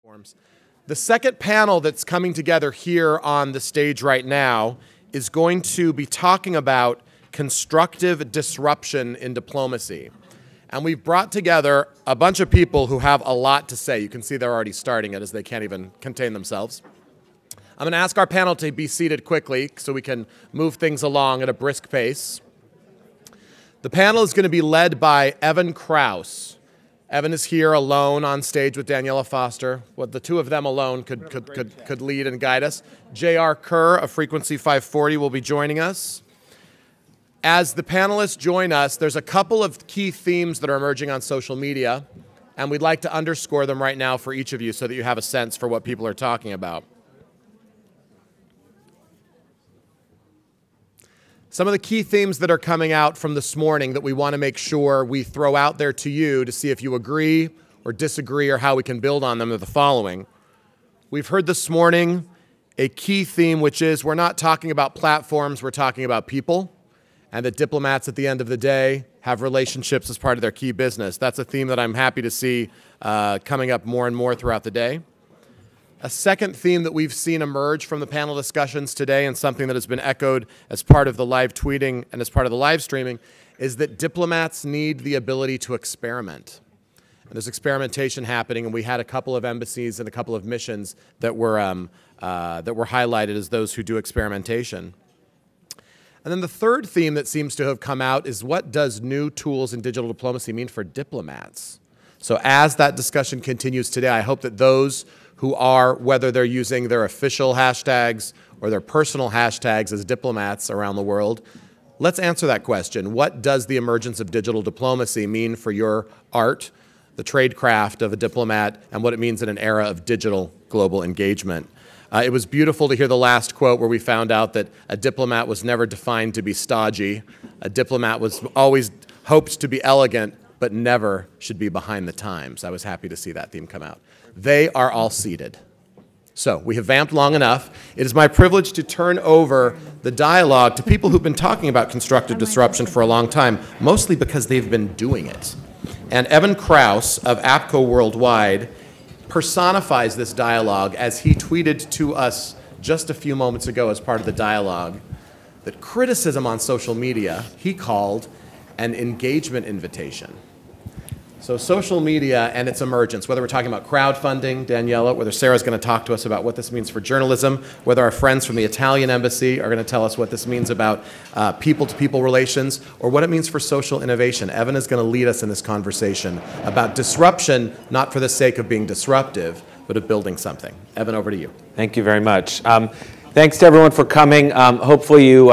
platforms. The second panel that's coming together here on the stage right now is going to be talking about constructive disruption in diplomacy. And we've brought together a bunch of people who have a lot to say. You can see they're already starting it as they can't even contain themselves. I'm going to ask our panel to be seated quickly so we can move things along at a brisk pace. The panel is going to be led by Kraus. Evan is here alone on stage with Daniella Foster. What the two of them alone could lead and guide us. Kerr of Frequency 540 will be joining us. As the panelists join us, there's a couple of key themes that are emerging on social media, and we'd like to underscore them right now for each of you so that you have a sense for what people are talking about. Some of the key themes that are coming out from this morning that we want to make sure we throw out there to you to see if you agree or disagree or how we can build on them are the following. We've heard this morning a key theme, which is we're not talking about platforms, we're talking about people, and that diplomats at the end of the day have relationships as part of their key business. That's a theme that I'm happy to see coming up more and more throughout the day. A second theme that we've seen emerge from the panel discussions today, and something that has been echoed as part of the live tweeting and as part of the live streaming, is that diplomats need the ability to experiment. And there's experimentation happening, and we had a couple of embassies and a couple of missions that were highlighted as those who do experimentation. And then the third theme that seems to have come out is, what does new tools in digital diplomacy mean for diplomats? So as that discussion continues today, I hope that those who are, whether they're using their official hashtags or their personal hashtags as diplomats around the world, let's answer that question. What does the emergence of digital diplomacy mean for your art, the trade craft of a diplomat, and what it means in an era of digital global engagement? It was beautiful to hear the last quote where we found out that a diplomat was never defined to be stodgy. A diplomat was always hoped to be elegant, but never should be behind the times. I was happy to see that theme come out. They are all seated. So we have vamped long enough. It is my privilege to turn over the dialogue to people who've been talking about constructive disruption for a long time, mostly because they've been doing it. And Kraus of APCO Worldwide personifies this dialogue as he tweeted to us just a few moments ago as part of the dialogue that criticism on social media he called an engagement invitation. So social media and its emergence, whether we're talking about crowdfunding, Daniella, whether Sarah's going to talk to us about what this means for journalism, whether our friends from the Italian embassy are going to tell us what this means about people-to-people relations, or what it means for social innovation. Evan is going to lead us in this conversation about disruption, not for the sake of being disruptive, but of building something. Evan, over to you. Thank you very much. Thanks to everyone for coming. Hopefully you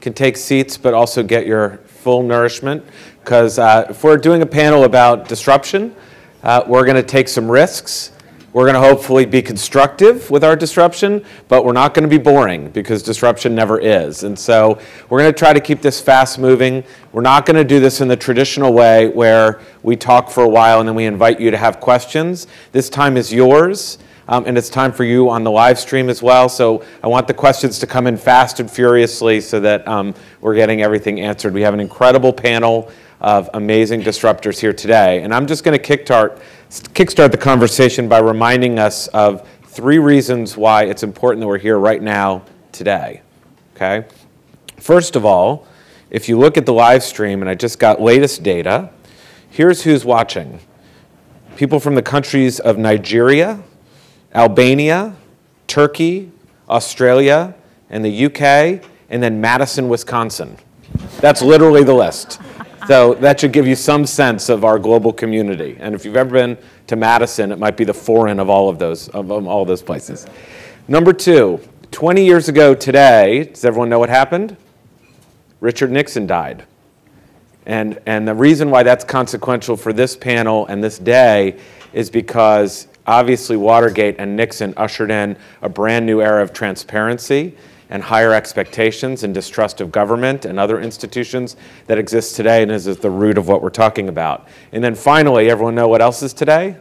can take seats, but also get your full nourishment. Because if we're doing a panel about disruption, we're going to take some risks. We're going to hopefully be constructive with our disruption, but we're not going to be boring because disruption never is. And so we're going to try to keep this fast moving. We're not going to do this in the traditional way where we talk for a while and then we invite you to have questions. This time is yours. And it's time for you on the live stream as well. So I want the questions to come in fast and furiously so that we're getting everything answered. We have an incredible panel of amazing disruptors here today. And I'm just going to kickstart the conversation by reminding us of 3 reasons why it's important that we're here right now today. Okay? First of all, if you look at the live stream, and I just got latest data, here's who's watching. People from the countries of Nigeria, Albania, Turkey, Australia, and the UK, and then Madison, Wisconsin. That's literally the list. So that should give you some sense of our global community. And if you've ever been to Madison, it might be the foreign of all of those places. Number 2, 20 years ago today, does everyone know what happened? Richard Nixon died. And the reason why that's consequential for this panel and this day is because obviously Watergate and Nixon ushered in a brand new era of transparency and higher expectations and distrust of government and other institutions that exist today, and is at the root of what we're talking about. And then finally, everyone know what else is today?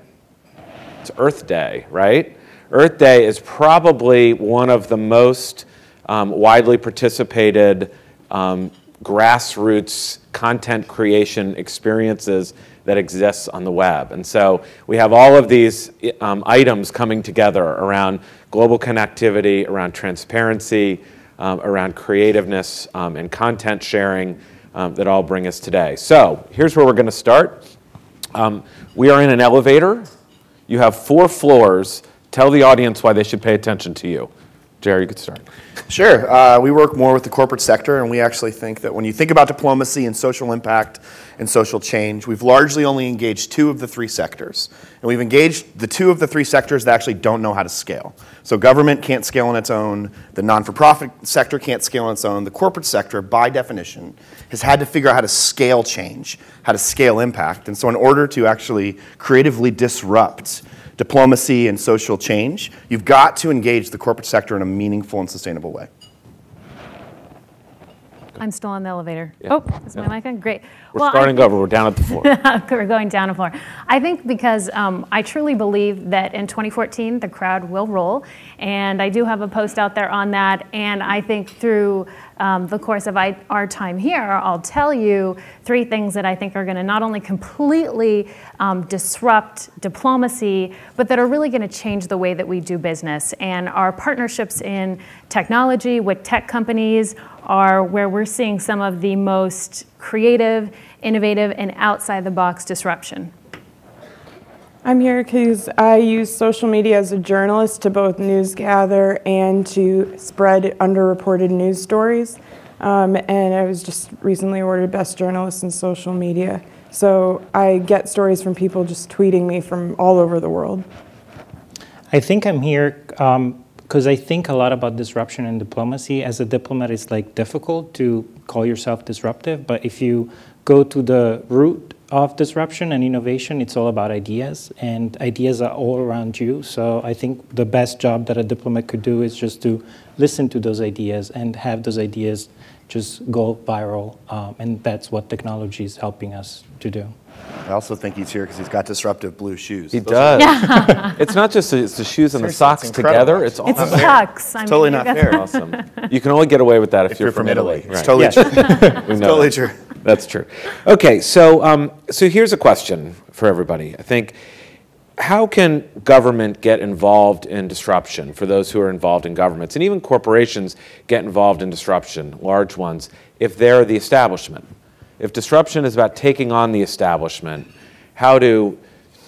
It's Earth Day, right? Earth Day is probably one of the most widely participated grassroots content creation experiences that exists on the web. And so we have all of these items coming together around global connectivity, around transparency, around creativeness, and content sharing that all bring us today. So here's where we're going to start. We are in an elevator. You have 4 floors. Tell the audience why they should pay attention to you. Jerry, you could start. Sure. We work more with the corporate sector, and we actually think that when you think about diplomacy and social impact and social change, we've largely only engaged 2 of the 3 sectors. And we've engaged the 2 of the 3 sectors that actually don't know how to scale. So government can't scale on its own, the non-for-profit sector can't scale on its own, the corporate sector, by definition, has had to figure out how to scale change, how to scale impact. And so in order to actually creatively disrupt diplomacy and social change, you've got to engage the corporate sector in a meaningful and sustainable way. I'm still on the elevator. Yeah. Oh, is my mic on? Great. We're starting over. We're down at the floor. We're going down the floor. I think because I truly believe that in 2014, the crowd will roll. And I do have a post out there on that. And I think through the course of our time here, I'll tell you 3 things that I think are going to not only completely disrupt diplomacy, but that are really going to change the way that we do business. And our partnerships in technology with tech companies are where we're seeing some of the most creative, innovative, and outside-the-box disruption. I'm here because I use social media as a journalist to both news gather and to spread underreported news stories. And I was just recently awarded Best Journalist in Social Media. So I get stories from people just tweeting me from all over the world. I think I'm here because I think a lot about disruption in diplomacy. As a diplomat, it's like difficult to call yourself disruptive, but if you go to the root of disruption and innovation, it's all about ideas, and ideas are all around you. So I think the best job that a diplomat could do is just to listen to those ideas and have those ideas just go viral, and that's what technology is helping us to do. I also think he's here because he's got disruptive blue shoes. He does. It's not just it's the shoes and the socks together. It's all It's tucks. It's totally not fair. awesome. You can only get away with that if you're from Italy. It's totally true. It's totally true. That's true. Okay, so so here's a question for everybody. I think, how can government get involved in disruption, for those who are involved in governments, and even corporations get involved in disruption, large ones, if they're the establishment? If disruption is about taking on the establishment, how do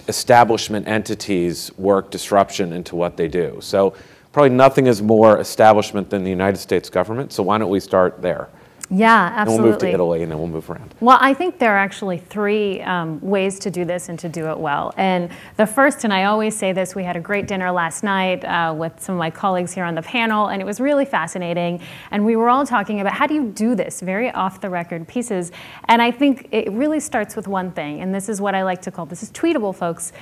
establishment entities work disruption into what they do? So probably nothing is more establishment than the United States government, so why don't we start there? Yeah, absolutely. And we'll move to Italy, and then we'll move around. Well, I think there are actually 3 ways to do this and to do it well. And the first, and I always say this, we had a great dinner last night with some of my colleagues here on the panel, and it was really fascinating. And we were all talking about how do you do this, very off-the-record pieces. And I think it really starts with one thing, and this is what I like to call, this is tweetable, folks,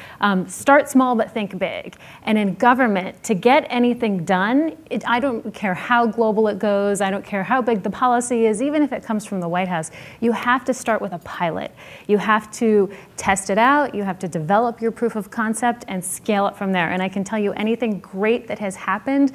start small but think big. And in government, to get anything done, I don't care how global it goes, I don't care how big the policy is, even if it comes from the White House, you have to start with a pilot. You have to test it out, you have to develop your proof of concept and scale it from there. And I can tell you anything great that has happened,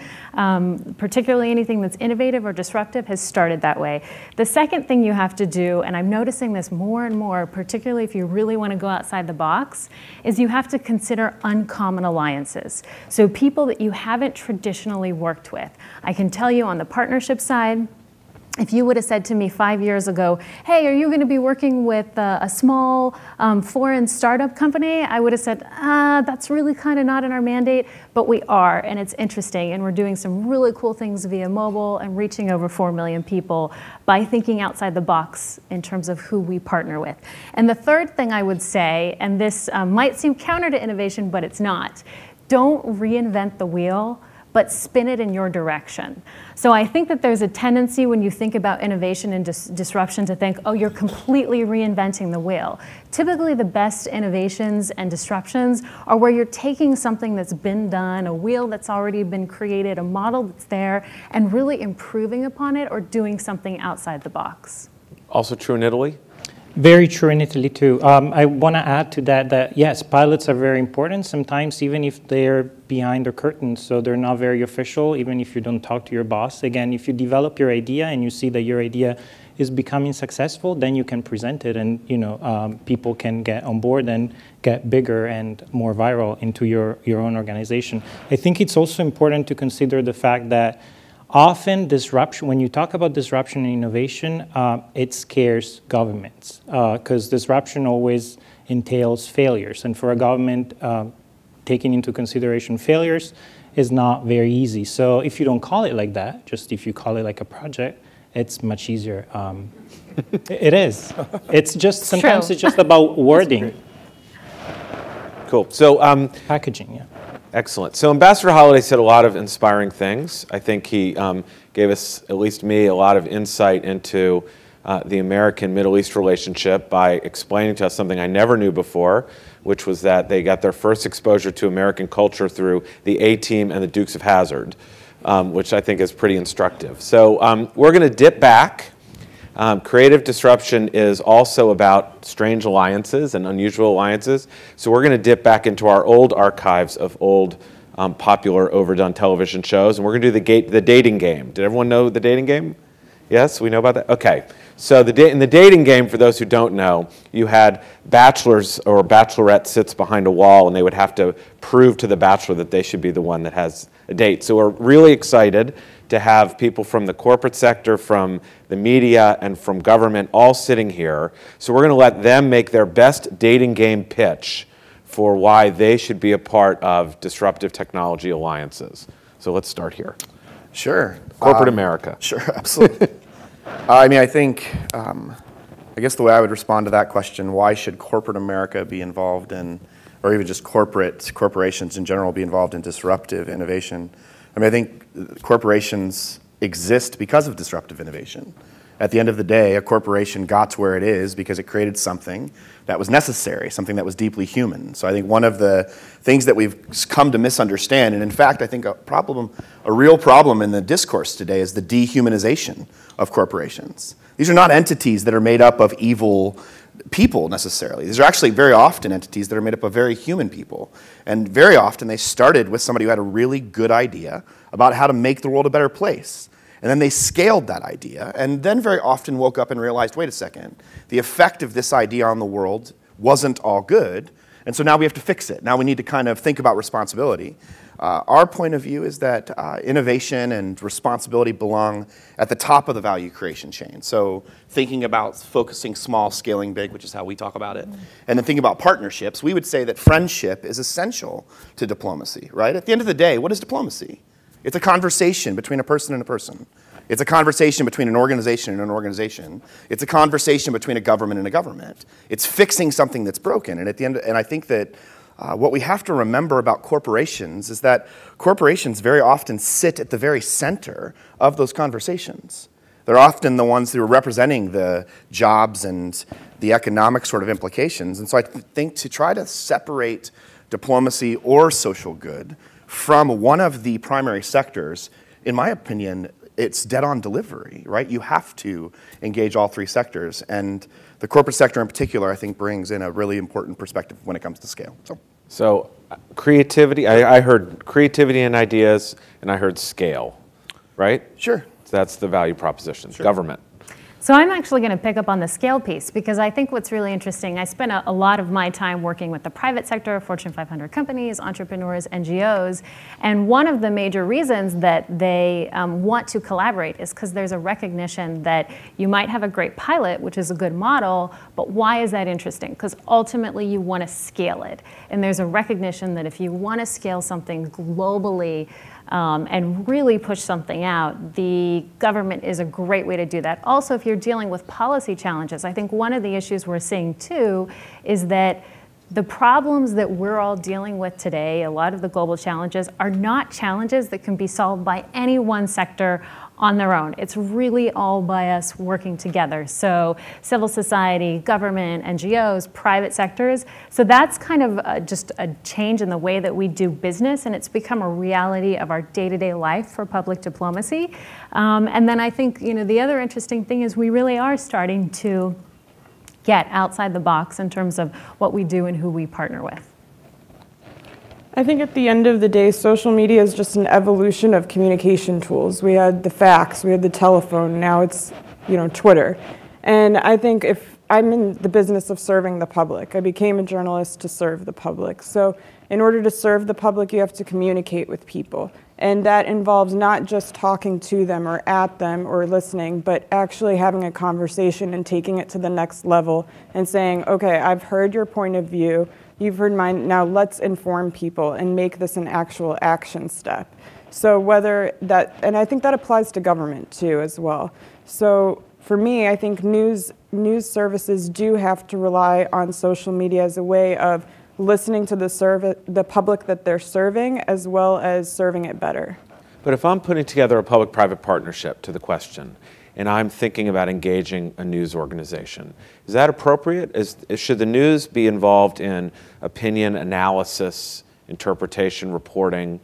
particularly anything that's innovative or disruptive, has started that way. The second thing you have to do, and I'm noticing this more and more, particularly if you really want to go outside the box, is you have to consider uncommon alliances. So people that you haven't traditionally worked with. I can tell you on the partnership side, if you would have said to me 5 years ago, hey, are you going to be working with a small foreign startup company? I would have said, that's really kind of not in our mandate, but we are, and it's interesting, and we're doing some really cool things via mobile and reaching over 4 million people by thinking outside the box in terms of who we partner with. And the third thing I would say, and this might seem counter to innovation, but it's not, don't reinvent the wheel, but spin it in your direction. So I think that there's a tendency when you think about innovation and disruption to think, oh, you're completely reinventing the wheel. Typically the best innovations and disruptions are where you're taking something that's been done, a wheel that's already been created, a model that's there, and really improving upon it or doing something outside the box. Also true in Italy? Very true in Italy too. I want to add to that yes, pilots are very important sometimes, even if they're behind the curtain, so they're not very official, even if you don't talk to your boss. Again, if you develop your idea and you see that your idea is becoming successful, then you can present it, and people can get on board and get bigger and more viral into your own organization. I think it's also important to consider the fact that often disruption, when you talk about disruption and innovation, it scares governments because disruption always entails failures. And for a government, taking into consideration failures is not very easy. So if you don't call it like that, just if you call it like a project, it's much easier. It is. It's just, sometimes it's just about wording. Cool. So packaging, yeah. Excellent. So Ambassador Holliday said a lot of inspiring things. I think he gave us, at least me, a lot of insight into the American-Middle East relationship by explaining to us something I never knew before, which was that they got their first exposure to American culture through the A-Team and the Dukes of Hazzard, which I think is pretty instructive. So we're going to dip back. Creative disruption is also about strange alliances and unusual alliances. So we're going to dip back into our old archives of old popular overdone television shows, and we're going to do the dating game. Did everyone know the dating game? Yes, we know about that? Okay. So in the dating game, for those who don't know, you had bachelors or bachelorette sits behind a wall, and they would have to prove to the bachelor that they should be the one that has a date. So we're really excited to have people from the corporate sector, from the media, and from government all sitting here. So we're going to let them make their best dating game pitch for why they should be a part of disruptive technology alliances. So let's start here. Sure. Corporate America. Sure, absolutely. I mean, I think, I guess the way I would respond to that question, why should corporate America be involved in, or even just corporations in general be involved in disruptive innovation? I mean, I think corporations exist because of disruptive innovation. At the end of the day, a corporation got to where it is because it created something that was necessary, something that was deeply human. So I think one of the things that we've come to misunderstand, and in fact, I think a real problem in the discourse today is the dehumanization of corporations. These are not entities that are made up of evil people necessarily. These are actually very often entities that are made up of very human people. And very often they started with somebody who had a really good idea about how to make the world a better place. And then they scaled that idea, and then very often woke up and realized, wait a second, the effect of this idea on the world wasn't all good, and so now we have to fix it. Now we need to kind of think about responsibility. Our point of view is that innovation and responsibility belong at the top of the value creation chain. So thinking about focusing small, scaling big, which is how we talk about it, and then thinking about partnerships, we would say that friendship is essential to diplomacy, right? At the end of the day, what is diplomacy? It's a conversation between a person and a person. It's a conversation between an organization and an organization. It's a conversation between a government and a government. It's fixing something that's broken. And at the end, and I think that what we have to remember about corporations is that corporations very often sit at the very center of those conversations. They're often the ones who are representing the jobs and the economic sort of implications. And so I think to try to separate diplomacy or social good from one of the primary sectors, in my opinion, it's dead-on delivery, right? You have to engage all three sectors, and the corporate sector in particular, I think, brings in a really important perspective when it comes to scale. So creativity, I heard creativity and ideas, and I heard scale, right? Sure. So that's the value proposition, Sure. Government. So I'm actually going to pick up on the scale piece because I think what's really interesting, I spent a lot of my time working with the private sector, Fortune 500 companies, entrepreneurs, NGOs, and one of the major reasons that they want to collaborate is because there's a recognition that you might have a great pilot, which is a good model, but why is that interesting? Because ultimately you want to scale it. And there's a recognition that if you want to scale something globally, and really push something out, the government is a great way to do that. Also, if you're dealing with policy challenges, I think one of the issues we're seeing too is that the problems that we're all dealing with today, a lot of the global challenges, are not challenges that can be solved by any one sector on their own. It's really all by us working together. So civil society, government, NGOs, private sectors. So that's kind of just a change in the way that we do business, and it's become a reality of our day-to-day life for public diplomacy. And then I think the other interesting thing is we really are starting to get outside the box in terms of what we do and who we partner with. I think at the end of the day, social media is just an evolution of communication tools. We had the fax, we had the telephone, now it's Twitter. And I think if I'm in the business of serving the public, I became a journalist to serve the public. So in order to serve the public, you have to communicate with people. And that involves not just talking to them or at them or listening, but actually having a conversation and taking it to the next level and saying, okay, I've heard your point of view, you've heard mine, now let's inform people and make this an actual action step. So whether that, and I think that applies to government too as well. So for me, I think news services do have to rely on social media as a way of listening to the public that they're serving, as well as serving it better. But if I'm putting together a public-private partnership to the question, and I'm thinking about engaging a news organization, is that appropriate? Should the news be involved in opinion, analysis, interpretation, reporting,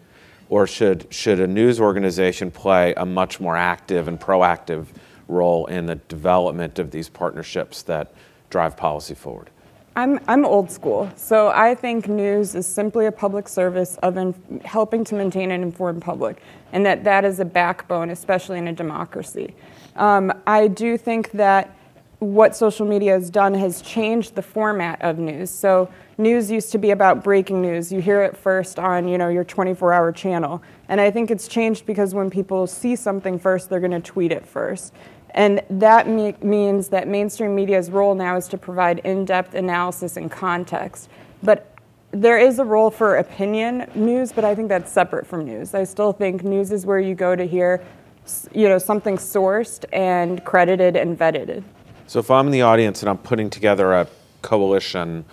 or should a news organization play a much more active and proactive role in the development of these partnerships that drive policy forward? I'm old school, so I think news is simply a public service of helping to maintain an informed public, and that is a backbone, especially in a democracy. I do think that what social media has done has changed the format of news. So news used to be about breaking news. You hear it first on your 24-hour channel, and I think it's changed because when people see something first, they're going to tweet it first. And that means that mainstream media's role now is to provide in-depth analysis and context. But there is a role for opinion news, but I think that's separate from news. I still think news is where you go to hear something sourced and credited and vetted. So if I'm in the audience and I'm putting together a coalition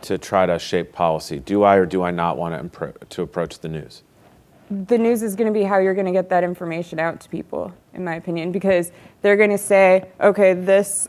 to try to shape policy, do I or do I not want to approach the news? The news is going to be how you're going to get that information out to people, in my opinion, because they're going to say, okay, this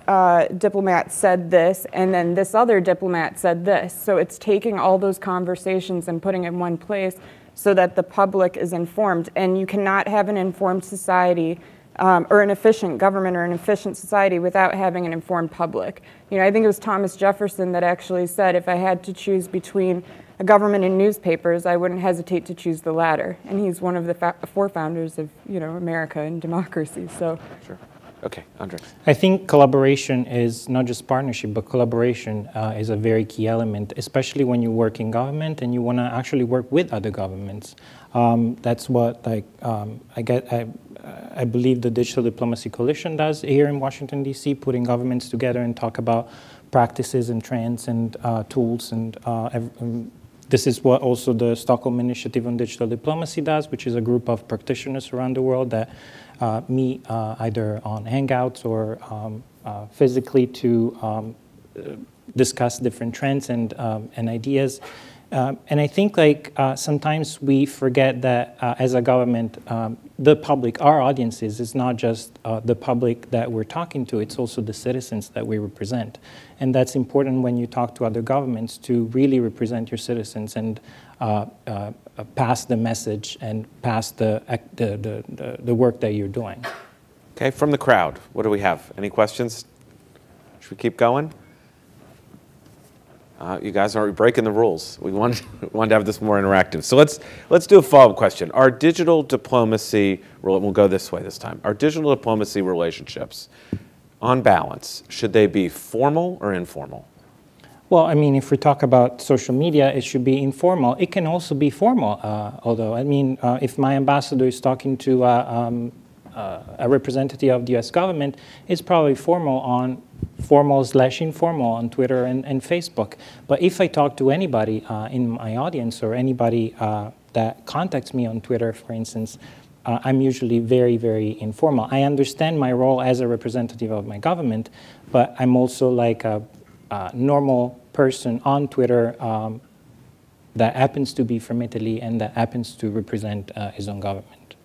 diplomat said this, and then this other diplomat said this. So it's taking all those conversations and putting it in one place so that the public is informed. And you cannot have an informed society or an efficient government or an efficient society without having an informed public. I think it was Thomas Jefferson that actually said, if I had to choose between a government and newspapers, I wouldn't hesitate to choose the latter. And he's one of the four founders of, America and democracy. So. Sure. Okay, Andreas. I think collaboration is not just partnership, but collaboration is a very key element, especially when you work in government and you want to actually work with other governments. That's what I believe the Digital Diplomacy Coalition does here in Washington, D.C., putting governments together and talk about practices and trends and tools. And this is what also the Stockholm Initiative on Digital Diplomacy does, which is a group of practitioners around the world that meet either on Hangouts or physically to discuss different trends and ideas. And I think sometimes we forget that as a government, the public, our audiences, is not just the public that we're talking to, it's also the citizens that we represent. And that's important when you talk to other governments, to really represent your citizens and pass the message and pass the work that you're doing. Okay, from the crowd, what do we have? Any questions? Should we keep going? You guys are breaking the rules. We wanted to have this more interactive. So let's do a follow-up question. Our digital diplomacy, we'll go this way this time. Our digital diplomacy relationships, on balance, should they be formal or informal? Well, I mean, if we talk about social media, it should be informal. It can also be formal, although, I mean, if my ambassador is talking to a representative of the U.S. government, it's probably formal/informal on Twitter and Facebook. But if I talk to anybody in my audience or anybody that contacts me on Twitter, for instance, I'm usually very, very informal. I understand my role as a representative of my government, but I'm also like a normal person on Twitter that happens to be from Italy and that happens to represent his own government.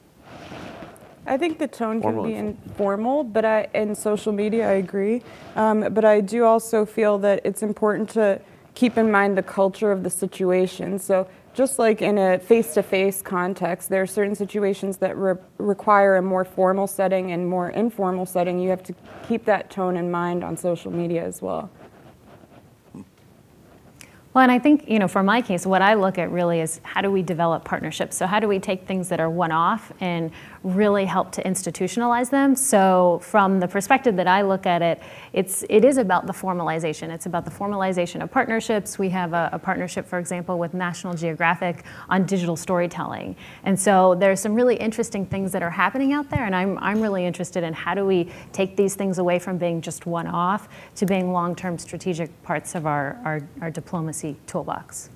I think the tone can be informal, but in social media, I agree. But I do also feel that it's important to keep in mind the culture of the situation. So just like in a face-to-face context, there are certain situations that require a more formal setting and more informal setting. You have to keep that tone in mind on social media as well. Well, and I think, for my case, what I look at really is how do we develop partnerships? So how do we take things that are one-off and really help to institutionalize them? So from the perspective that I look at it, it is about the formalization. It's about the formalization of partnerships. We have a partnership, for example, with National Geographic on digital storytelling. And so there's some really interesting things that are happening out there, and I'm really interested in how do we take these things away from being just one-off to being long-term strategic parts of our diplomacy toolbox.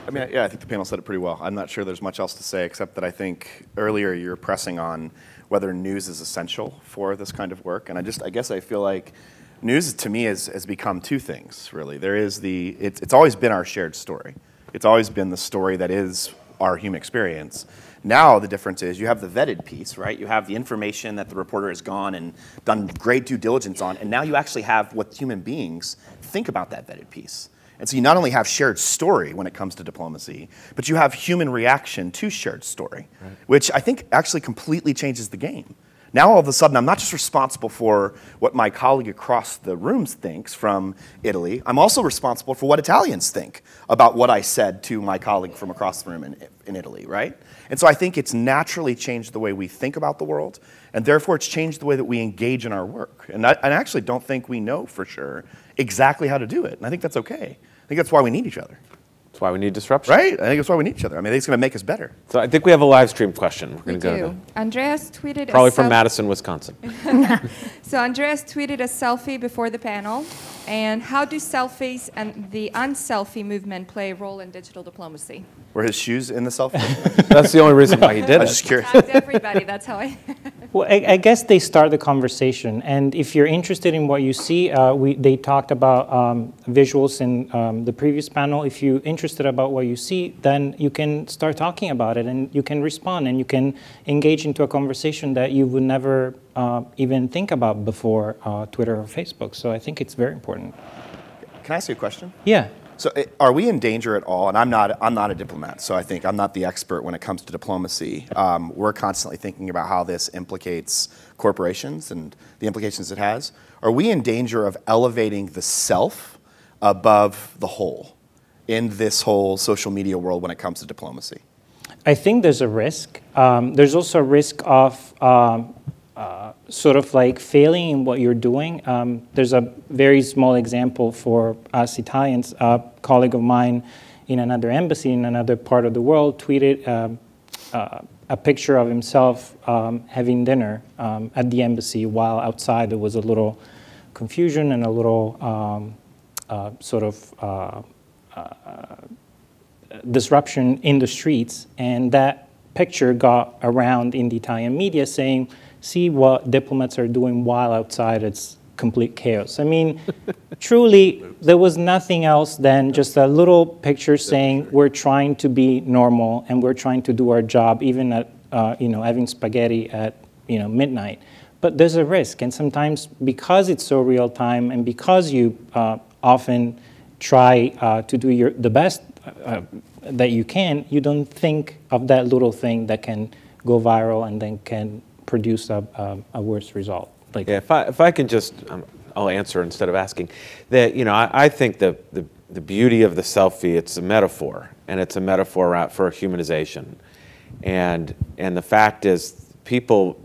I mean, yeah, I think the panel said it pretty well. I'm not sure there's much else to say except that I think earlier you were pressing on whether news is essential for this kind of work, and I guess I feel like news to me has become two things, really. There is it's always been our shared story. It's always been the story that is our human experience. Now the difference is you have the vetted piece, right? You have the information that the reporter has gone and done great due diligence on, and now you actually have what human beings think about that vetted piece. And so you not only have shared story when it comes to diplomacy, but you have human reaction to shared story, right, which I think actually completely changes the game. Now all of a sudden, I'm not just responsible for what my colleague across the room thinks from Italy, I'm also responsible for what Italians think about what I said to my colleague from across the room in Italy, right? And so I think it's naturally changed the way we think about the world, and therefore it's changed the way that we engage in our work. And I actually don't think we know for sure exactly how to do it, and I think that's okay. I think that's why we need each other. That's why we need disruption. Right? I think that's why we need each other. I mean, it's going to make us better. So I think we have a live stream question. We're going to go to Andreas tweeted probably from Madison, Wisconsin. So Andreas tweeted a selfie before the panel. And how do selfies and the unselfie movement play a role in digital diplomacy? Were his shoes in the selfie? That's the only reason why he did it. I was just curious. Everybody, that's how I... Well, I guess they start the conversation. And if you're interested in what you see, they talked about visuals in the previous panel. If you're interested about what you see, then you can start talking about it, and you can respond, and you can engage into a conversation that you would never even think about before Twitter or Facebook. So I think it's very important. Can I ask you a question? Yeah. So are we in danger at all? And I'm not a diplomat, so I think I'm not the expert when it comes to diplomacy. We're constantly thinking about how this implicates corporations and the implications it has. Are we in danger of elevating the self above the whole in this whole social media world when it comes to diplomacy? I think there's a risk. There's also a risk of sort of like failing in what you're doing. There's a very small example for us Italians. A colleague of mine in another embassy in another part of the world tweeted a picture of himself having dinner at the embassy, while outside there was a little confusion and a little sort of disruption in the streets. And that picture got around in the Italian media saying, see what diplomats are doing while outside it's complete chaos. I mean, truly, there was nothing else than just a little picture saying we're trying to be normal and we're trying to do our job, even at having spaghetti at midnight. But there's a risk, and sometimes because it's so real time and because you often try to do the best that you can, you don't think of that little thing that can go viral and then can produce a worse result. Like, yeah, if I can just, I'll answer instead of asking. That I think the beauty of the selfie, it's a metaphor, and it's a metaphor for humanization, and the fact is, people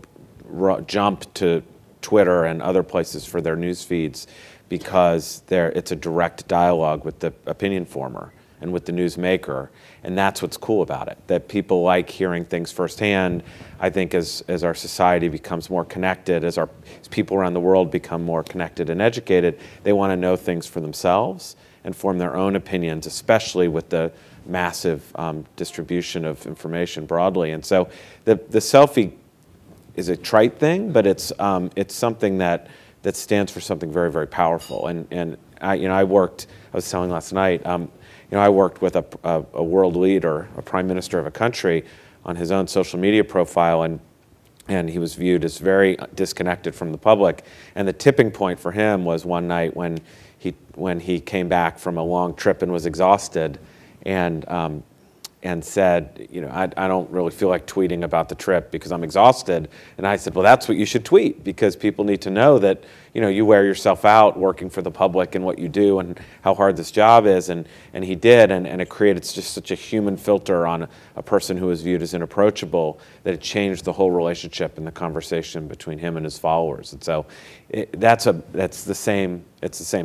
jump to Twitter and other places for their news feeds because it's a direct dialogue with the opinion former and with the newsmaker, and that's what's cool about it, that people like hearing things firsthand. I think as our society becomes more connected, as people around the world become more connected and educated, they want to know things for themselves and form their own opinions, especially with the massive distribution of information broadly. And so the selfie is a trite thing, but it's something that stands for something very, very powerful. And I was telling last night, I worked with a world leader, a prime minister of a country, on his own social media profile, and he was viewed as very disconnected from the public. And the tipping point for him was one night when he came back from a long trip and was exhausted, and and said, I don't really feel like tweeting about the trip because I'm exhausted. And I said, well, that's what you should tweet, because people need to know that, you wear yourself out working for the public and what you do and how hard this job is. And he did, and it created just such a human filter on a person who was viewed as inapproachable that it changed the whole relationship and the conversation between him and his followers. And so it's the same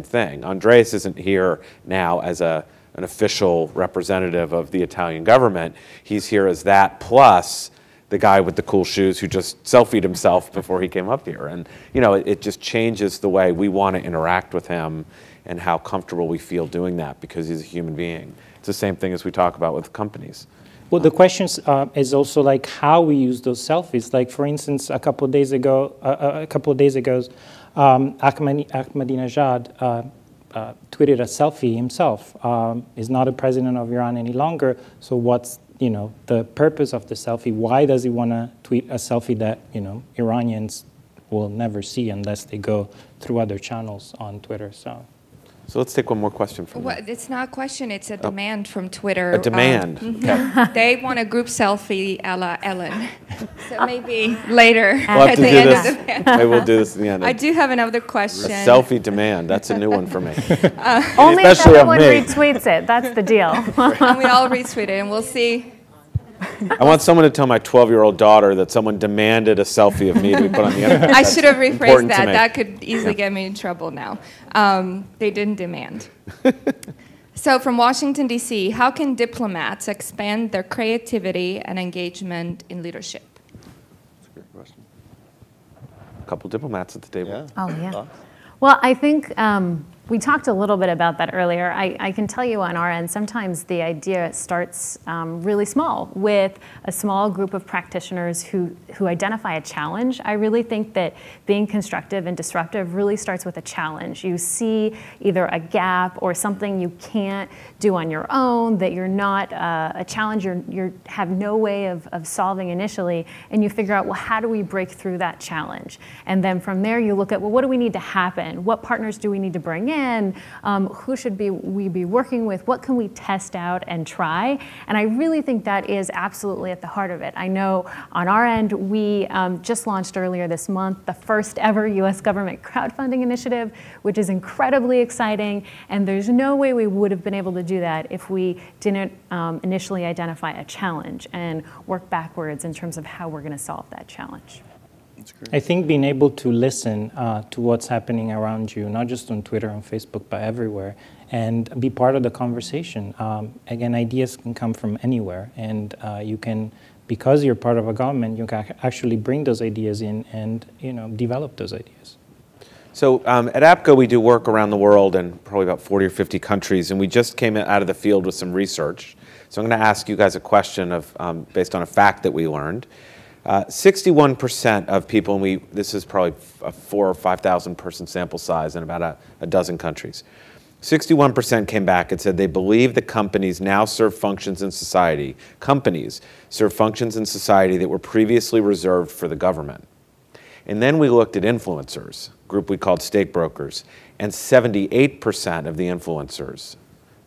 thing. Andreas isn't here now as an official representative of the Italian government. He's here as that, plus the guy with the cool shoes who just selfied himself before he came up here. And it just changes the way we want to interact with him and how comfortable we feel doing that, because he's a human being. It's the same thing as we talk about with companies. Well, the question is also like how we use those selfies. Like, for instance, a couple of days ago, Ahmadinejad tweeted a selfie himself. Is not a president of Iran any longer. So what's the purpose of the selfie? Why does he want to tweet a selfie that Iranians will never see unless they go through other channels on Twitter? So let's take one more question from you. It's not a question, it's a demand from Twitter. A demand. Okay. They want a group selfie a la Ellen. So maybe later We'll have to do this. Maybe we'll do this in the end. I do have another question. A selfie demand. That's a new one for me. Only if Especially of everyone me. retweets it. That's the deal. And we all retweet it, and we'll see. I want someone to tell my 12-year-old daughter that someone demanded a selfie of me to be put on the internet. I should have rephrased important to that. me. That could easily get me in trouble now. They didn't demand. So from Washington, D.C., how can diplomats expand their creativity and engagement in leadership? That's a great question. A couple diplomats at the table. Yeah. Oh, yeah. Well, I think we talked a little bit about that earlier. I can tell you on our end, sometimes the idea starts really small with a small group of practitioners who identify a challenge. I really think that being constructive and disruptive really starts with a challenge. You see either a gap or something you can't do on your own, that you're not a challenge you have no way of solving initially, and you figure out, well, how do we break through that challenge? And then from there you look at, well, what do we need to happen? What partners do we need to bring in? Who should we be working with? What can we test out and try? And I really think that is absolutely at the heart of it. I know on our end, we just launched earlier this month the first ever U.S. government crowdfunding initiative, which is incredibly exciting. And there's no way we would have been able to do that if we didn't initially identify a challenge and work backwards in terms of how we're going to solve that challenge. I think being able to listen to what's happening around you, not just on Twitter, on Facebook, but everywhere, and be part of the conversation. Again, ideas can come from anywhere, and you can, because you're part of a government, you can actually bring those ideas in and develop those ideas. So at APCO, we do work around the world in probably about 40 or 50 countries, and we just came out of the field with some research. So I'm going to ask you guys a question based on a fact that we learned. 61% of people, and this is probably a 4,000 or 5,000 person sample size in about a dozen countries. 61% came back and said they believe that companies now serve functions in society. Companies serve functions in society that were previously reserved for the government. And then we looked at influencers, a group we called stake brokers, and 78% of the influencers,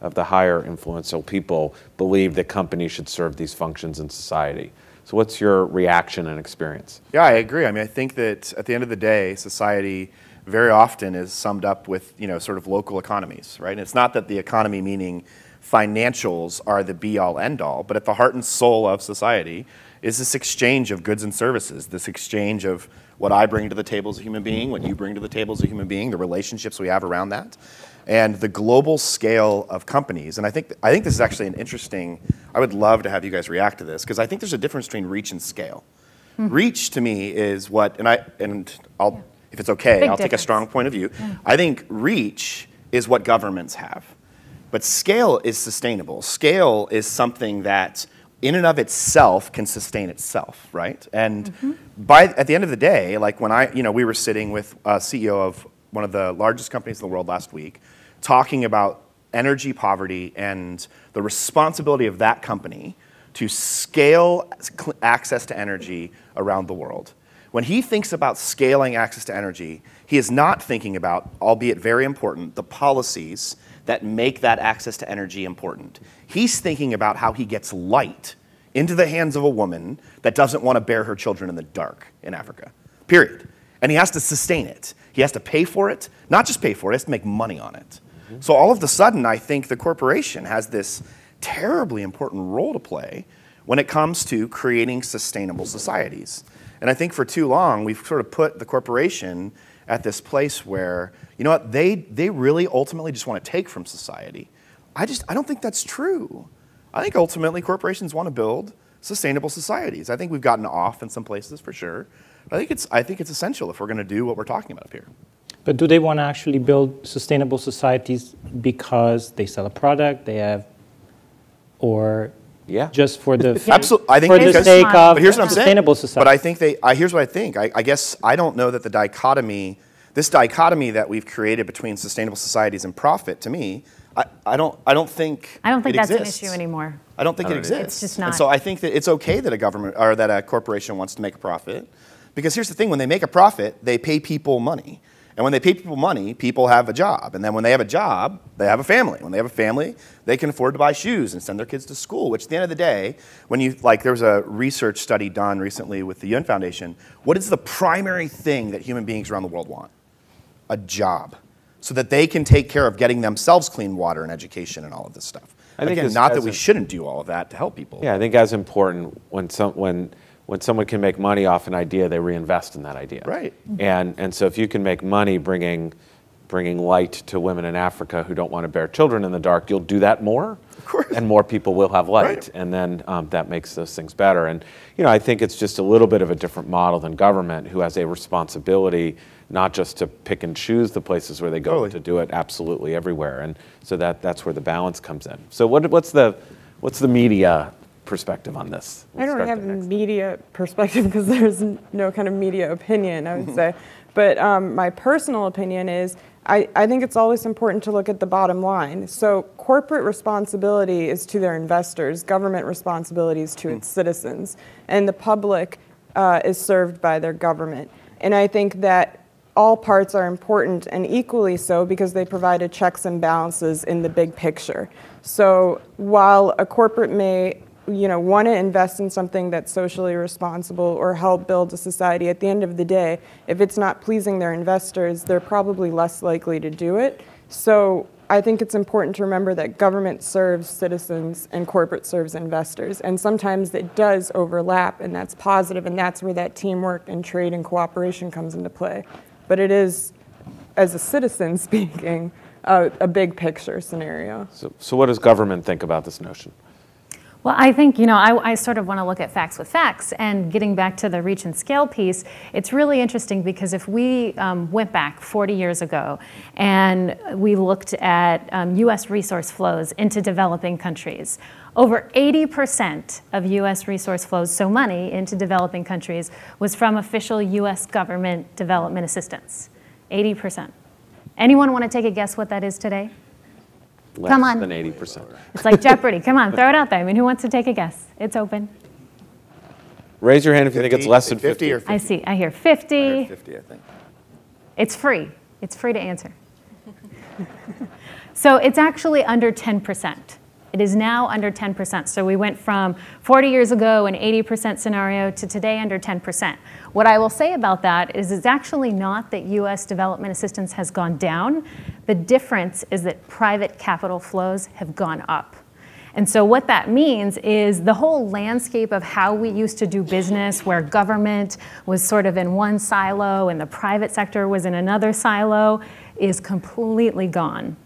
of the higher influential people, believe that companies should serve these functions in society. So what's your reaction and experience? Yeah, I agree. I mean, I think that at the end of the day, society very often is summed up with, sort of local economies, right? And it's not that the economy, meaning financials, are the be-all, end-all, but at the heart and soul of society is this exchange of goods and services, this exchange of what I bring to the table as a human being, what you bring to the table as a human being, the relationships we have around that, and the global scale of companies. And I think this is actually an interesting, I would love to have you guys react to this, because I think there's a difference between reach and scale. Mm-hmm. Reach to me is what, I'll if it's okay, I'll take a strong point of view. Yeah. I think reach is what governments have, but scale is sustainable. Scale is something that in and of itself can sustain itself, right? And at the end of the day, like when we were sitting with a CEO of one of the largest companies in the world last week, talking about energy poverty and the responsibility of that company to scale access to energy around the world. When he thinks about scaling access to energy, he is not thinking about, albeit very important, the policies that make that access to energy important. He's thinking about how he gets light into the hands of a woman that doesn't want to bear her children in the dark in Africa, period. And he has to sustain it. He has to pay for it, not just pay for it, he has to make money on it. So all of a sudden, I think the corporation has this terribly important role to play when it comes to creating sustainable societies. And I think for too long, we've sort of put the corporation at this place where, you know what, they really ultimately just want to take from society. I don't think that's true. I think ultimately corporations want to build sustainable societies. I think we've gotten off in some places for sure. But I think it's essential if we're going to do what we're talking about up here. But do they want to actually build sustainable societies because they sell a product, they have, or just for the absolutely? I think for the sake of but here's what I'm sustainable saying. society. But I think here's what I think. I guess I don't know that this dichotomy that we've created between sustainable societies and profit, to me, I don't think that's exists. an issue anymore. I don't think it exists. It's just not. And so I think that it's okay that a government or that a corporation wants to make a profit, because here's the thing: when they make a profit, they pay people money. And when they pay people money, people have a job. And then when they have a job, they have a family. When they have a family, they can afford to buy shoes and send their kids to school, which at the end of the day, there was a research study done recently with the UN Foundation. What is the primary thing that human beings around the world want? A job. So that they can take care of getting themselves clean water and education and all of this stuff. Again, not that we shouldn't do all of that to help people. Yeah, I think as important when someone can make money off an idea, they reinvest in that idea. Right. And so if you can make money bringing light to women in Africa who don't want to bear children in the dark, you'll do that more. Of course. And more people will have light. Right. And then that makes those things better. And I think it's just a little bit of a different model than government, who has a responsibility not just to pick and choose the places where they go, but to do it absolutely everywhere. And so that's where the balance comes in. So what's the media perspective on this? I don't have a media perspective because there's no kind of media opinion, I would say. But my personal opinion is I think it's always important to look at the bottom line. So corporate responsibility is to their investors, government responsibility is to its citizens, and the public is served by their government. And I think that all parts are important, and equally so because they provide a checks and balances in the big picture. So while a corporate may want to invest in something that's socially responsible or help build a society, at the end of the day, if it's not pleasing their investors, they're probably less likely to do it. So I think it's important to remember that government serves citizens and corporate serves investors. And sometimes it does overlap, and that's positive, and that's where that teamwork and trade and cooperation comes into play. But it is, as a citizen speaking, a big picture scenario. So what does government think about this notion? Well, I think, I sort of want to look at facts with facts. And getting back to the reach and scale piece, it's really interesting because if we went back 40 years ago and we looked at U.S. resource flows into developing countries, over 80% of U.S. resource flows, so money into developing countries, was from official U.S. government development assistance. 80%. Anyone want to take a guess what that is today? Come on. Less than 80%. It's like Jeopardy. Come on, throw it out there. I mean, who wants to take a guess? It's open. Raise your hand if you think it's less than 50. Or 50. I hear 50. I heard 50, I think. It's free. It's free to answer. So it's actually under 10%. It is now under 10%. So we went from 40 years ago an 80% scenario to today under 10%. What I will say about that is it's actually not that U.S. development assistance has gone down. The difference is that private capital flows have gone up. And so what that means is the whole landscape of how we used to do business, where government was sort of in one silo and the private sector was in another silo, is completely gone.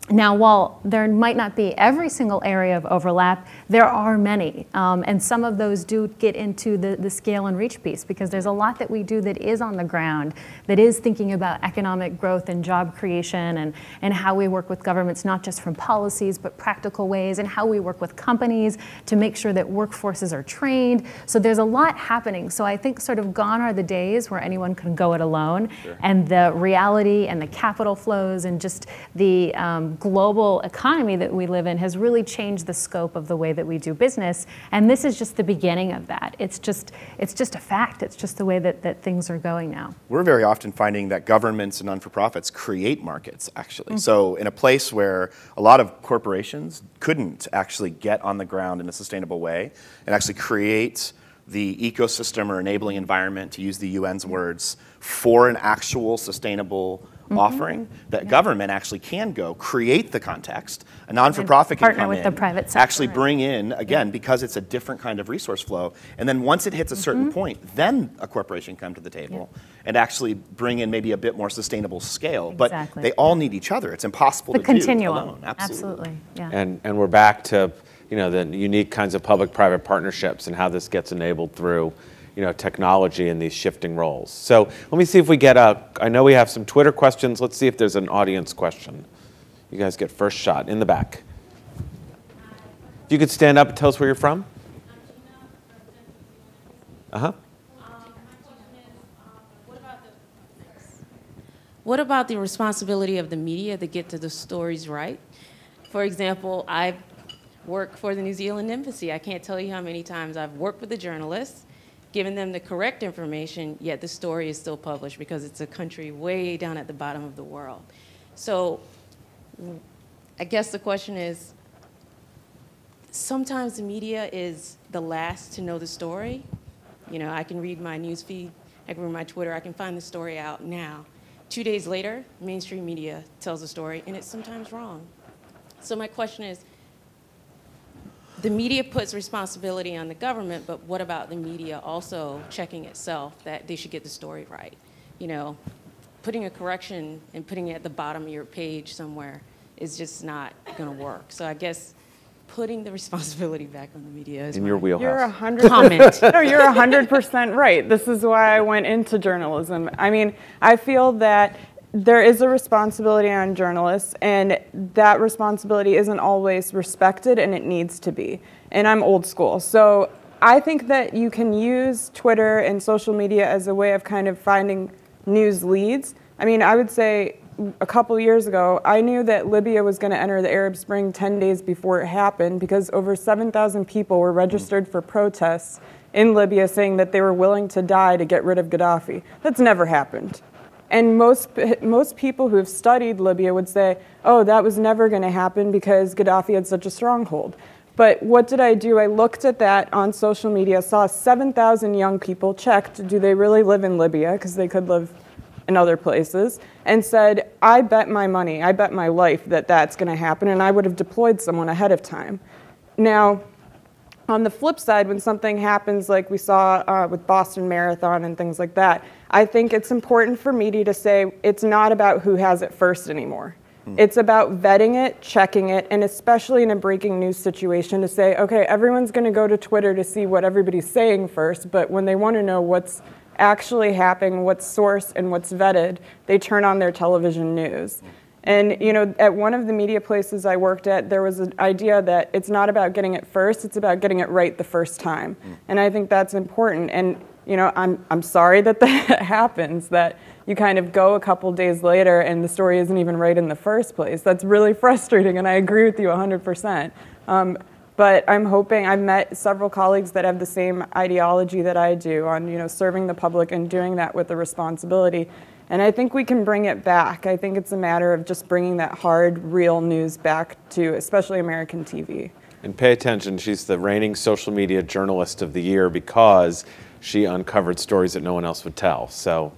Now, while there might not be every single area of overlap, there are many. And some of those do get into the scale and reach piece, because there's a lot that we do that is on the ground, that is thinking about economic growth and job creation, and how we work with governments, not just from policies, but practical ways, and how we work with companies to make sure that workforces are trained. So there's a lot happening. So I think sort of gone are the days where anyone can go it alone. Sure. And the reality and the capital flows and just the global economy that we live in has really changed the scope of the way that we do business. And this is just the beginning of that. It's just a fact. It's just the way that things are going now. We're very often finding that governments and non-for-profits create markets, actually. So in a place where a lot of corporations couldn't actually get on the ground in a sustainable way and actually create the ecosystem or enabling environment, to use the UN's words, for an actual sustainable offering, that government actually can go create the context. A non-for-profit can come with in, the private sector, actually bring in, again, because it's a different kind of resource flow, and then once it hits a certain point, then a corporation come to the table and actually bring in maybe a bit more sustainable scale. Exactly. But they all need each other. It's impossible The to continuum. do alone. Absolutely. Yeah. And we're back to, you know, the unique kinds of public-private partnerships and how this gets enabled through, you know, technology and these shifting roles. So let me see if we get I know we have some Twitter questions. Let's see if there's an audience question. You guys get first shot in the back. If you could stand up and tell us where you're from. Uh-huh. What about the responsibility of the media to get to the stories right? For example, I work for the New Zealand Embassy. I can't tell you how many times I've worked with the journalists, given them the correct information, yet the story is still published because it's a country way down at the bottom of the world. So I guess the question is, sometimes the media is the last to know the story. You know, I can read my news feed, I can read my Twitter, I can find the story out now. 2 days later, mainstream media tells the story, and it's sometimes wrong. So my question is, the media puts responsibility on the government, but what about the media also checking itself that they should get the story right? You know, putting a correction and putting it at the bottom of your page somewhere is just not going to work. So I guess putting the responsibility back on the media is in your wheelhouse. You're 100%. No, you're 100% right. This is why I went into journalism. I mean, I feel that there is a responsibility on journalists, and that responsibility isn't always respected, and it needs to be. And I'm old school, so I think that you can use Twitter and social media as a way of kind of finding news leads. I mean, I would say a couple years ago, I knew that Libya was going to enter the Arab Spring 10 days before it happened because over 7,000 people were registered for protests in Libya saying that they were willing to die to get rid of Gaddafi. That's never happened. And most people who have studied Libya would say, oh, that was never going to happen because Gaddafi had such a stronghold. But what did I do? I looked at that on social media, saw 7,000 young people, checked, do they really live in Libya? Because they could live in other places, and said, I bet my money, I bet my life that that's going to happen, and I would have deployed someone ahead of time. Now, on the flip side, when something happens like we saw with Boston Marathon and things like that, I think it's important for media to say it's not about who has it first anymore. It's about vetting it, checking it, and especially in a breaking news situation to say, okay, everyone's going to go to Twitter to see what everybody's saying first, but when they want to know what's actually happening, what's sourced and what's vetted, they turn on their television news. And you know, at one of the media places I worked at, there was an idea that it's not about getting it first, it's about getting it right the first time. And I think that's important. And you know, I'm sorry that that happens, that you kind of go a couple days later and the story isn't even right in the first place. That's really frustrating, and I agree with you 100%. But I'm hoping, I've met several colleagues that have the same ideology that I do on, you know, serving the public and doing that with a responsibility. And I think we can bring it back. I think it's a matter of just bringing that hard, real news back to especially American TV. And pay attention, she's the reigning social media journalist of the year because she uncovered stories that no one else would tell. So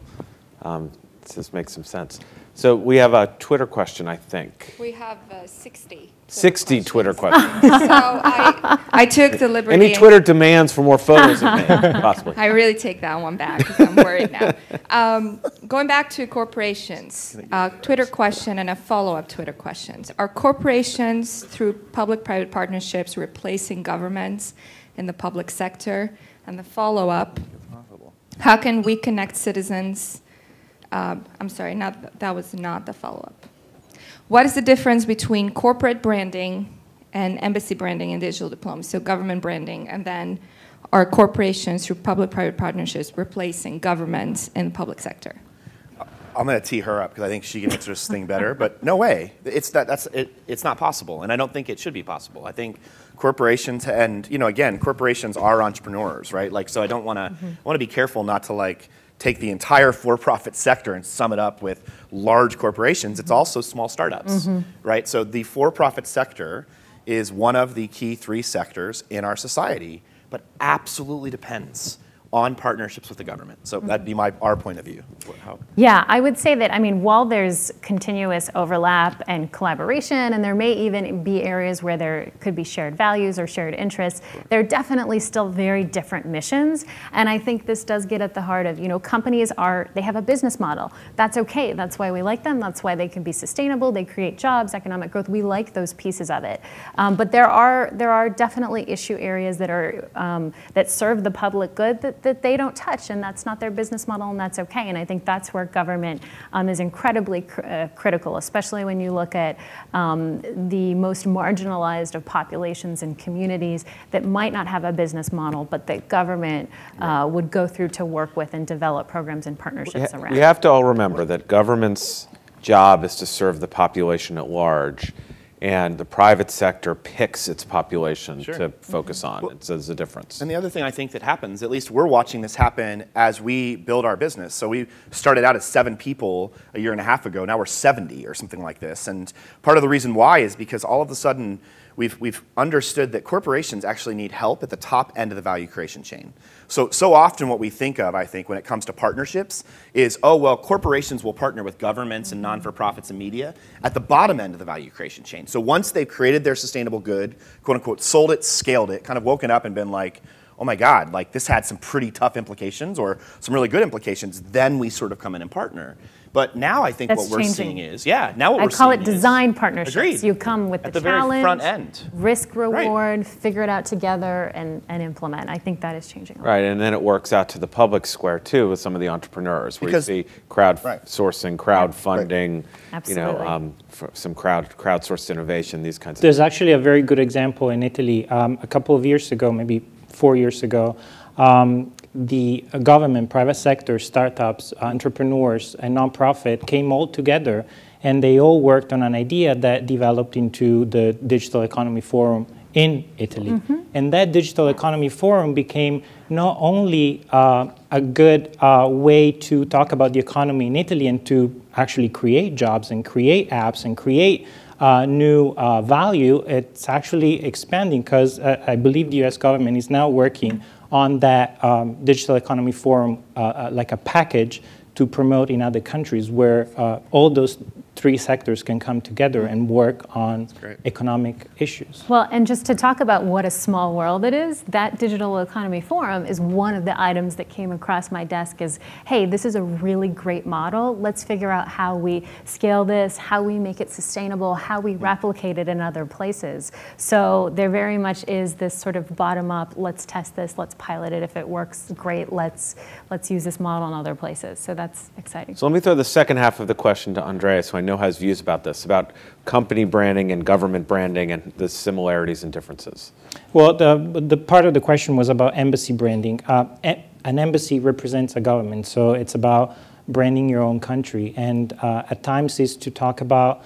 this makes some sense. So we have a Twitter question, I think. We have 60. 60 Twitter questions. So I took the liberty. Any Twitter demands for more photos of me, possibly? I really take that one back because I'm worried now. Going back to corporations, Twitter question and a follow-up Twitter questions. Are corporations, through public-private partnerships, replacing governments in the public sector? And the follow-up, how can we connect citizens? I'm sorry, that was not the follow-up. What is the difference between corporate branding and embassy branding in digital diplomacy, so government branding, and then are corporations through public-private partnerships replacing governments in the public sector? I'm going to tee her up because I think she can answer this thing better. But no way, it's not possible, and I don't think it should be possible. I think corporations, and again, corporations are entrepreneurs, right? Like, so I don't want to. I want to be careful not to like take the entire for-profit sector and sum it up with large corporations. It's also small startups, right? So the for-profit sector is one of the key 3 sectors in our society, but absolutely depends on partnerships with the government. So that'd be our point of view. Yeah, I would say that, while there's continuous overlap and collaboration, and there may even be areas where there could be shared values or shared interests, there are definitely still very different missions. And I think this does get at the heart of, companies they have a business model. That's okay. That's why we like them. That's why they can be sustainable. They create jobs, economic growth. We like those pieces of it. But there are definitely issue areas that are that serve the public good that they don't touch, and that's not their business model, and that's okay. And I think that's where government is incredibly critical, especially when you look at the most marginalized of populations and communities that might not have a business model, but that government would go through to work with and develop programs and partnerships around. We have to all remember that government's job is to serve the population at large, and the private sector picks its population to focus on. Well, there's a difference. And the other thing I think that happens, at least we're watching this happen as we build our business. So we started out as 7 people a year and a half ago. Now we're 70 or something like this. And part of the reason why is because all of a sudden we've understood that corporations actually need help at the top end of the value creation chain. So often what we think of, I think, when it comes to partnerships is, oh, well, corporations will partner with governments and non-for-profits and media at the bottom end of the value creation chain. So once they've created their sustainable good, quote unquote, sold it, scaled it, kind of woken up and been like, oh my God, like this had some pretty tough implications or some really good implications, then we sort of come in and partner. But now I think what we're seeing is, now what we're seeing is... I call it design partnerships. Agreed. You come with the challenge, very front end. Risk reward, figure it out together, and implement. I think that is changing a lot. Right, and then it works out to the public square too with some of the entrepreneurs, where you see crowdsourcing, crowdfunding, some crowdsourced innovation, these kinds of things. There's actually a very good example in Italy. A couple of years ago, maybe 4 years ago, the government, private sector, startups, entrepreneurs, and nonprofit came all together, and they all worked on an idea that developed into the Digital Economy Forum in Italy. And that Digital Economy Forum became not only a good way to talk about the economy in Italy and to actually create jobs and create apps and create new value, it's actually expanding because I believe the US government is now working on that Digital Economy Forum like a package to promote in other countries where all those 3 sectors can come together and work on economic issues. Well, and just to talk about what a small world it is, that Digital Economy Forum is one of the items that came across my desk as, hey, this is a really great model. Let's figure out how we scale this, how we make it sustainable, how we replicate it in other places. So there very much is this sort of bottom-up, let's test this, let's pilot it. If it works, great, let's use this model in other places. So that's exciting. So let me throw the second half of the question to Andreas, who I know has views about this, about company branding and government branding and the similarities and differences. Well, the part of the question was about embassy branding. An embassy represents a government, so it's about branding your own country. And at times it's to talk about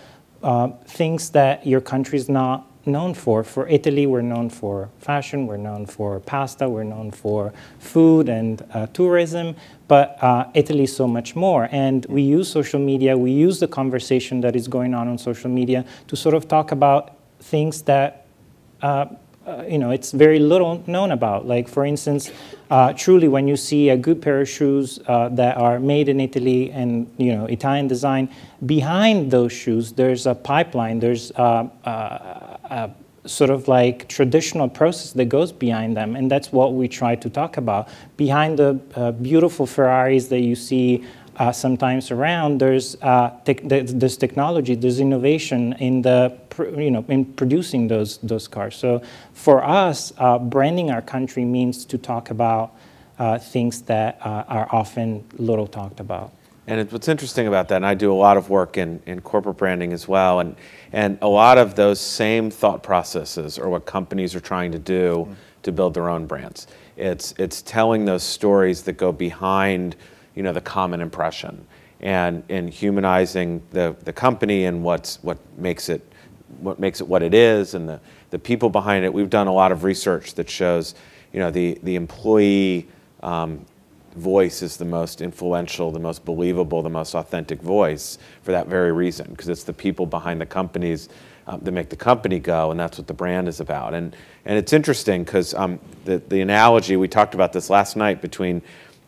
things that your country is not known for. For Italy, we're known for fashion, we're known for pasta, we're known for food and tourism, but Italy is so much more. And we use social media, we use the conversation that is going on social media to sort of talk about things that it's very little known about. Like, for instance, truly when you see a good pair of shoes that are made in Italy and, Italian design, behind those shoes, there's a pipeline, there's a sort of like traditional process that goes behind them. And that's what we try to talk about. Behind the beautiful Ferraris that you see sometimes around, there's technology, there's innovation in in producing those cars. So for us, branding our country means to talk about things that are often little talked about. And what's interesting about that, and I do a lot of work in corporate branding as well, and a lot of those same thought processes are what companies are trying to do to build their own brands. It's telling those stories that go behind the common impression. and humanizing the company and what makes it what it is, and the people behind it. We've done a lot of research that shows, the employee voice is the most influential, the most believable, the most authentic voice for that very reason, because it's the people behind the companies that make the company go, and that's what the brand is about. And it's interesting because the analogy, we talked about this last night, between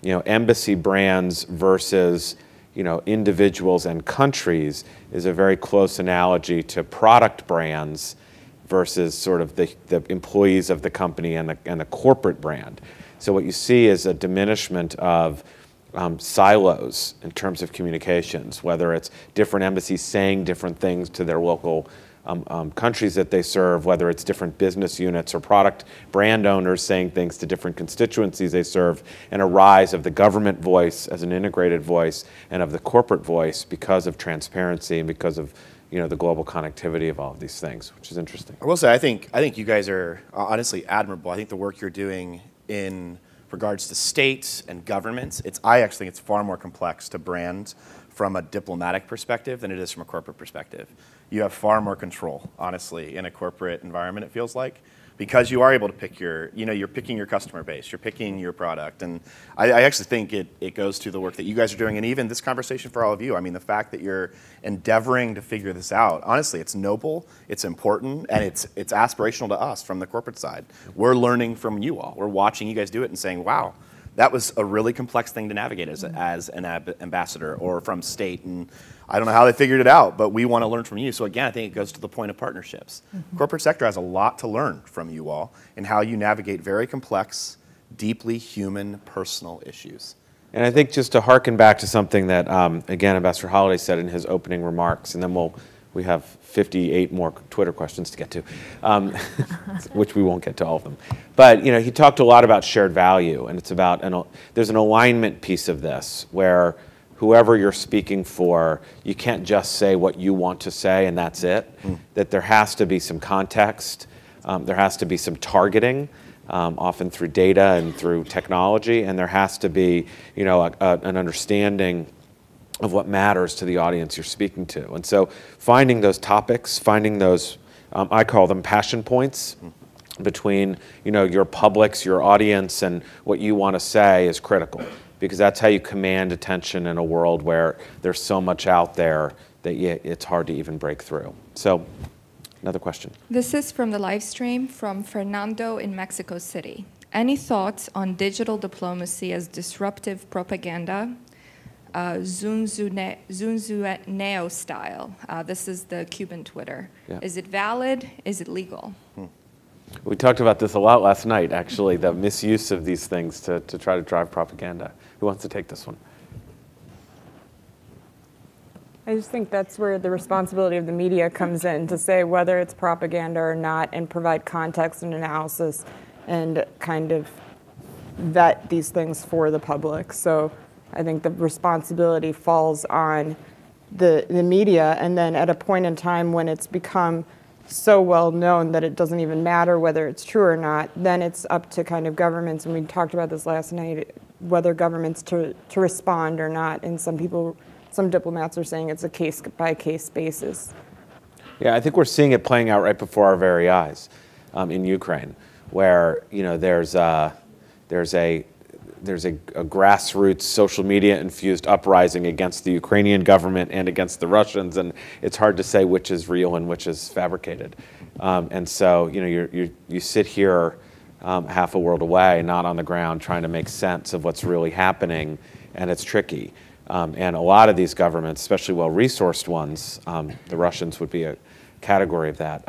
embassy brands versus individuals and countries, is a very close analogy to product brands versus sort of the employees of the company and the corporate brand. So what you see is a diminishment of silos in terms of communications, whether it's different embassies saying different things to their local countries that they serve, whether it's different business units or product brand owners saying things to different constituencies they serve, and a rise of the government voice as an integrated voice and of the corporate voice because of transparency and because of the global connectivity of all of these things, which is interesting. I will say, I think you guys are honestly admirable. I think the work you're doing in regards to states and governments, I actually think it's far more complex to brand from a diplomatic perspective than it is from a corporate perspective. You have far more control, honestly, in a corporate environment, it feels like, because you are able to pick you're picking your customer base, you're picking your product. And I actually think it goes to the work that you guys are doing, and even this conversation for all of you. I mean, the fact that you're endeavoring to figure this out, honestly, it's noble, it's important, and it's aspirational to us from the corporate side. We're learning from you all. We're watching you guys do it and saying, wow, that was a really complex thing to navigate as an ambassador or from state. And I don't know how they figured it out, but we want to learn from you. So again, I think it goes to the point of partnerships. Corporate sector has a lot to learn from you all in how you navigate very complex, deeply human, personal issues. And I think just to harken back to something that, again, Ambassador Holliday said in his opening remarks, and then we have 58 more Twitter questions to get to, which we won't get to all of them. But he talked a lot about shared value, and it's about there's an alignment piece of this where whoever you're speaking for, you can't just say what you want to say and that's it. That there has to be some context, there has to be some targeting, often through data and through technology, and there has to be an understanding of what matters to the audience you're speaking to. And so finding those topics, finding those, I call them passion points, between your publics, your audience, and what you want to say is critical, because that's how you command attention in a world where there's so much out there that it's hard to even break through. So another question. This is from the live stream from Fernando in Mexico City. Any thoughts on digital diplomacy as disruptive propaganda? Zunzuneo style. This is the Cuban Twitter. Yeah. Is it valid? Is it legal? We talked about this a lot last night, actually, the misuse of these things to try to drive propaganda. Who wants to take this one? I just think that's where the responsibility of the media comes in, to say whether it's propaganda or not and provide context and analysis and kind of vet these things for the public. So I think the responsibility falls on the media, and then at a point in time when it's become so well known that it doesn't even matter whether it's true or not, then it's up to kind of governments, and we talked about this last night, whether governments to respond or not. And some diplomats are saying it's a case-by-case basis. Yeah, I think we're seeing it playing out right before our very eyes in Ukraine, where there's a grassroots social media infused uprising against the Ukrainian government and against the Russians, and it's hard to say which is real and which is fabricated. And so you sit here half a world away, not on the ground, trying to make sense of what's really happening, and it's tricky. And a lot of these governments, especially well-resourced ones, the Russians would be a category of that,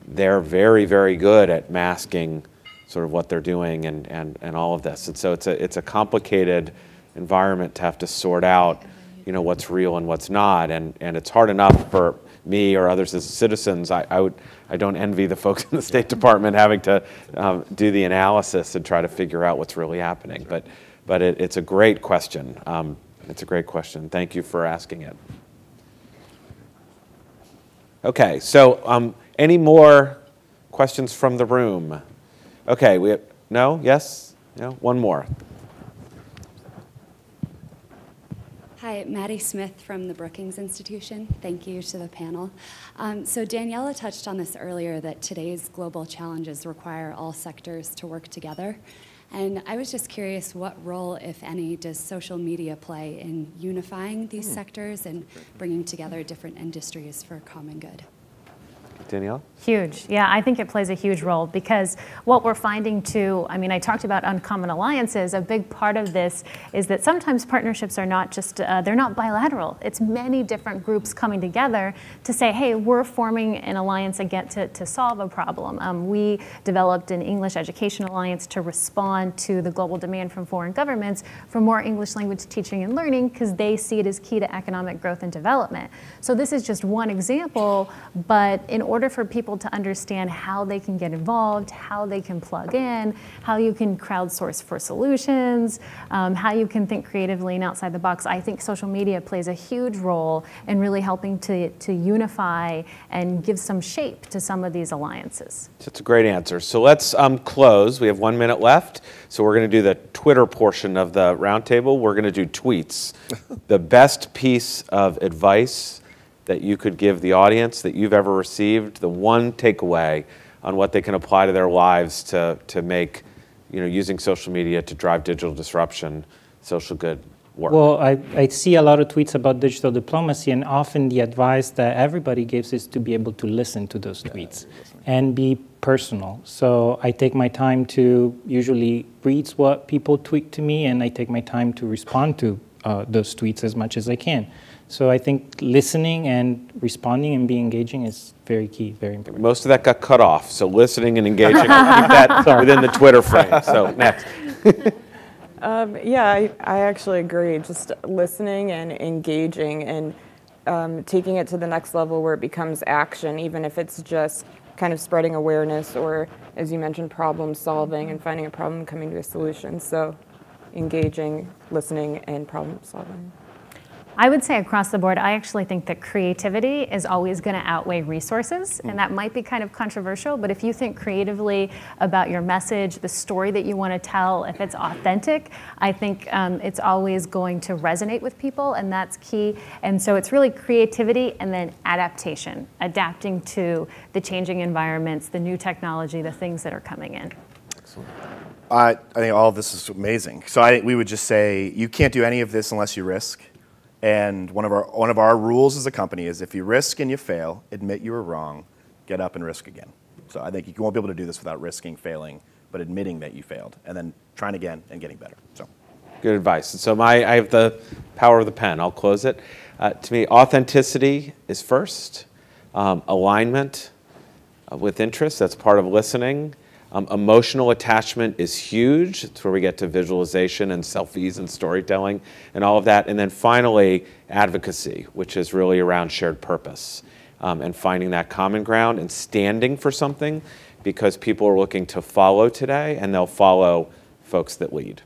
they're very, very good at masking sort of what they're doing and all of this. And so it's a complicated environment to have to sort out, what's real and what's not. And it's hard enough for me or others as citizens. I don't envy the folks in the State Department having to do the analysis and try to figure out what's really happening. But it's a great question. It's a great question. Thank you for asking it. Okay, so any more questions from the room? Okay, we have, no? Yes? No? One more. Hi, Hi, Maddie Smith from the Brookings Institution. Thank you to the panel. So Daniella touched on this earlier, that today's global challenges require all sectors to work together. And I was just curious, what role, if any, does social media play in unifying these sectors and bringing together different industries for common good? Danielle? Huge. Yeah, I think it plays a huge role because what we're finding too, I mean, I talked about uncommon alliances. A big part of this is that sometimes partnerships are not just, they're not bilateral. It's many different groups coming together to say, hey, we're forming an alliance again to solve a problem. We developed an English Education Alliance to respond to the global demand from foreign governments for more English language teaching and learning because they see it as key to economic growth and development. So this is just one example, but in order for people to understand how they can get involved, how they can plug in, how you can crowdsource for solutions, how you can think creatively and outside the box, I think social media plays a huge role in really helping to unify and give some shape to some of these alliances. That's a great answer. So let's close. We have 1 minute left. So we're going to do the Twitter portion of the roundtable. We're going to do tweets. The best piece of advice that you could give the audience that you've ever received, the one takeaway on what they can apply to their lives to make, using social media to drive digital disruption, social good work? Well, I see a lot of tweets about digital diplomacy, and often the advice that everybody gives is to be able to listen to those tweets and be personal. So I take my time to usually read what people tweet to me, and I take my time to respond to those tweets as much as I can. So I think listening and responding and being engaging is very key, very important. Most of that got cut off, so listening and engaging, I'll keep that within the Twitter frame. So next. Yeah, I actually agree. Just listening and engaging and taking it to the next level where it becomes action, even if it's just kind of spreading awareness or, as you mentioned, problem solving and finding a problem, coming to a solution. So engaging, listening, and problem solving. I would say across the board, I actually think that creativity is always going to outweigh resources, and that might be kind of controversial, but if you think creatively about your message, the story that you want to tell, if it's authentic, I think it's always going to resonate with people, and that's key. And so it's really creativity and then adaptation, adapting to the changing environments, the new technology, the things that are coming in. Excellent. I think all of this is amazing. So I think we would just say you can't do any of this unless you risk. And one of our rules as a company is if you risk and you fail, admit you were wrong, get up and risk again. So I think you won't be able to do this without risking failing, but admitting that you failed, and then trying again and getting better. So, good advice. And so I have the power of the pen. I'll close it. To me, authenticity is first. Alignment with interest, that's part of listening. Emotional attachment is huge. It's where we get to visualization and selfies and storytelling and all of that. And then finally, advocacy, which is really around shared purpose and finding that common ground and standing for something, because people are looking to follow today, and they'll follow folks that lead.